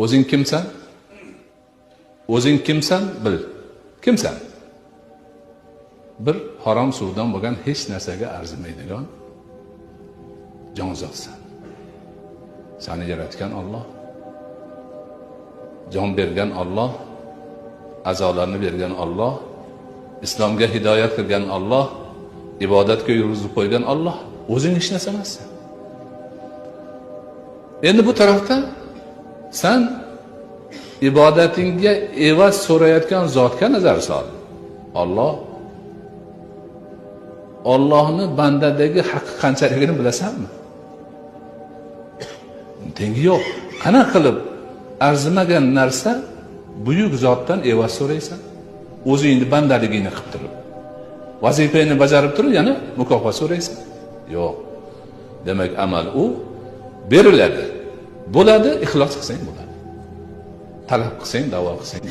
O'zing kimsan? O'zing kimsan? Bil. Kimsan? Bir harom suvdan bo'lgan hech narsaga arzimaydigan jonzotsan. Seni yaratgan Alloh, jon bergan Alloh, a'zolarni bergan Alloh, islomga hidoyat qilgan Alloh, ibodatga yurgizib qo'ygan Alloh. O'zing hech narsa emassan. Endi bu tarafda sen ibodatingga evaz so'rayotgan zotga nazar sol. Allohni bandadagi haqqi qanchaligini bilasanmi? Tengi yo'q. Qana qilib arzimagan narsa buyuk zotdan evaz so'raysan? O'zingni bandaligingni qilib turib, vazifangni bajarib turib, yana mukofot so'raysan? Yo'q. Demak, amal u beriladi. Bo'ladi, ixlos qilsang bo'ladi. Talab qilsang, da'vo qilsang.